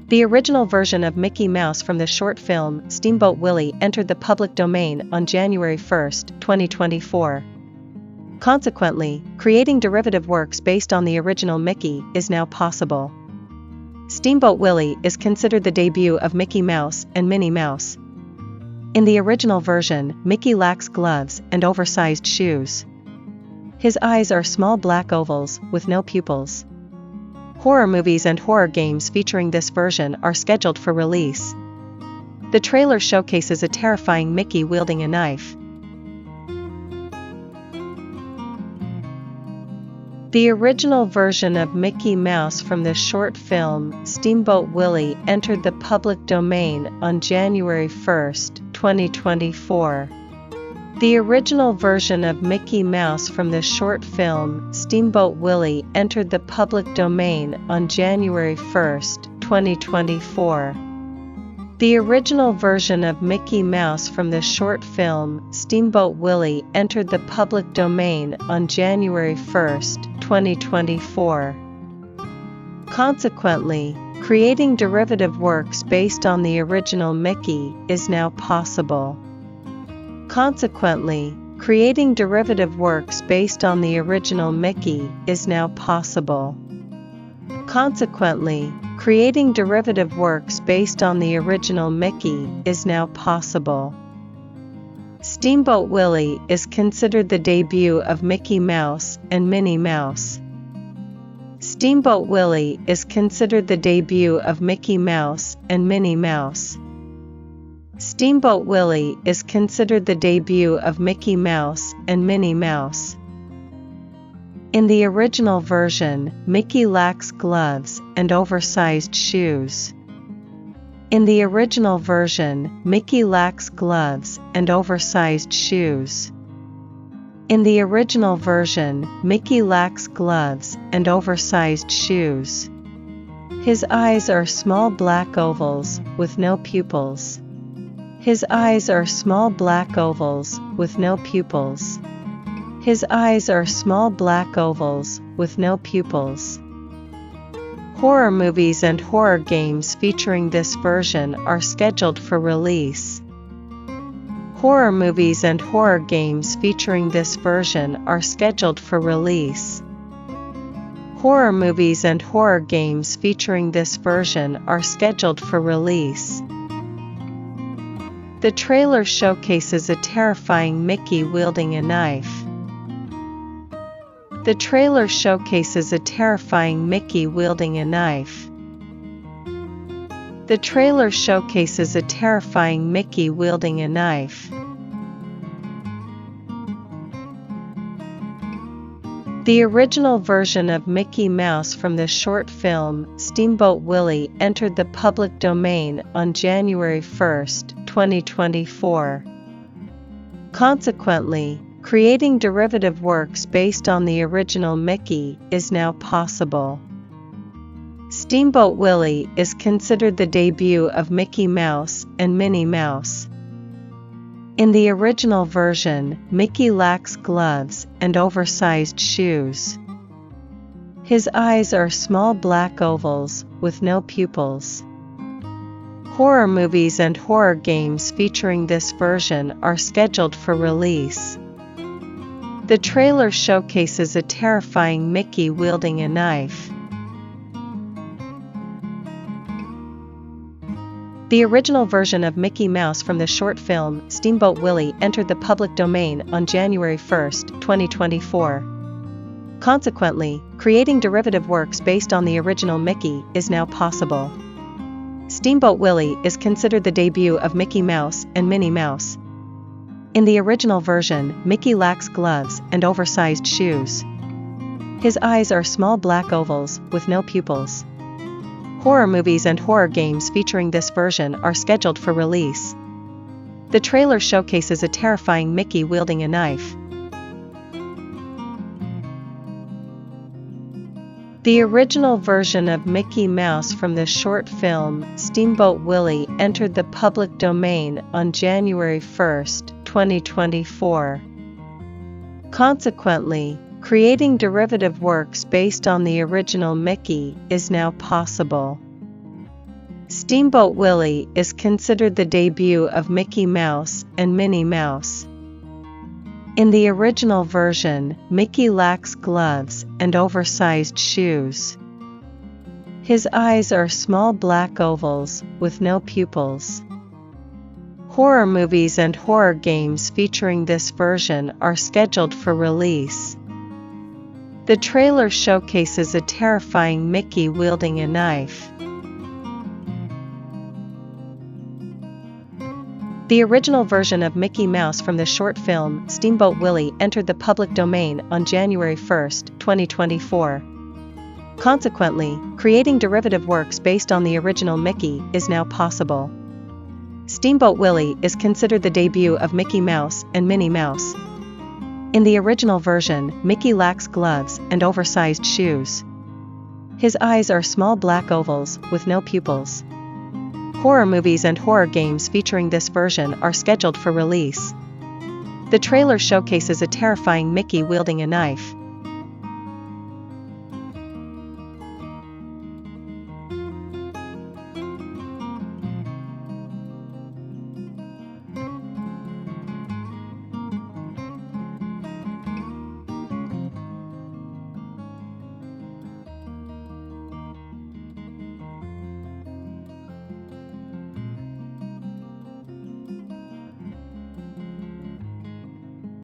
The original version of Mickey Mouse from the short film Steamboat Willie entered the public domain on January 1, 2024. Consequently, creating derivative works based on the original Mickey is now possible. Steamboat Willie is considered the debut of Mickey Mouse and Minnie Mouse. In the original version, Mickey lacks gloves and oversized shoes. His eyes are small black ovals with no pupils. Horror movies and horror games featuring this version are scheduled for release. The trailer showcases a terrifying Mickey wielding a knife. The original version of Mickey Mouse from the short film Steamboat Willie entered the public domain on January 1, 2024. The original version of Mickey Mouse from the short film Steamboat Willie entered the public domain on January 1, 2024. The original version of Mickey Mouse from the short film Steamboat Willie entered the public domain on January 1, 2024. Consequently, creating derivative works based on the original Mickey is now possible. Consequently, creating derivative works based on the original Mickey is now possible. Consequently, creating derivative works based on the original Mickey is now possible. Steamboat Willie is considered the debut of Mickey Mouse and Minnie Mouse. Steamboat Willie is considered the debut of Mickey Mouse and Minnie Mouse. Steamboat Willie is considered the debut of Mickey Mouse and Minnie Mouse. In the original version, Mickey lacks gloves and oversized shoes. In the original version, Mickey lacks gloves and oversized shoes. In the original version, Mickey lacks gloves and oversized shoes. His eyes are small black ovals with no pupils. His eyes are small black ovals with no pupils. His eyes are small black ovals with no pupils. Horror movies and horror games featuring this version are scheduled for release. Horror movies and horror games featuring this version are scheduled for release. Horror movies and horror games featuring this version are scheduled for release. The trailer showcases a terrifying Mickey wielding a knife. The trailer showcases a terrifying Mickey wielding a knife. The trailer showcases a terrifying Mickey wielding a knife. The original version of Mickey Mouse from the short film Steamboat Willie entered the public domain on January 1, 2024. Consequently, creating derivative works based on the original Mickey is now possible. Steamboat Willie is considered the debut of Mickey Mouse and Minnie Mouse. In the original version, Mickey lacks gloves and oversized shoes. His eyes are small black ovals with no pupils. Horror movies and horror games featuring this version are scheduled for release. The trailer showcases a terrifying Mickey wielding a knife. The original version of Mickey Mouse from the short film Steamboat Willie entered the public domain on January 1, 2024. Consequently, creating derivative works based on the original Mickey is now possible. Steamboat Willie is considered the debut of Mickey Mouse and Minnie Mouse. In the original version, Mickey lacks gloves and oversized shoes. His eyes are small black ovals with no pupils. Horror movies and horror games featuring this version are scheduled for release. The trailer showcases a terrifying Mickey wielding a knife. The original version of Mickey Mouse from the short film Steamboat Willie entered the public domain on January 1, 2024. Consequently, creating derivative works based on the original Mickey is now possible. Steamboat Willie is considered the debut of Mickey Mouse and Minnie Mouse. In the original version, Mickey lacks gloves and oversized shoes. His eyes are small black ovals with no pupils. Horror movies and horror games featuring this version are scheduled for release. The trailer showcases a terrifying Mickey wielding a knife. The original version of Mickey Mouse from the short film Steamboat Willie entered the public domain on January 1, 2024. Consequently, creating derivative works based on the original Mickey is now possible. Steamboat Willie is considered the debut of Mickey Mouse and Minnie Mouse. In the original version, Mickey lacks gloves and oversized shoes. His eyes are small black ovals with no pupils. Horror movies and horror games featuring this version are scheduled for release. The trailer showcases a terrifying Mickey wielding a knife.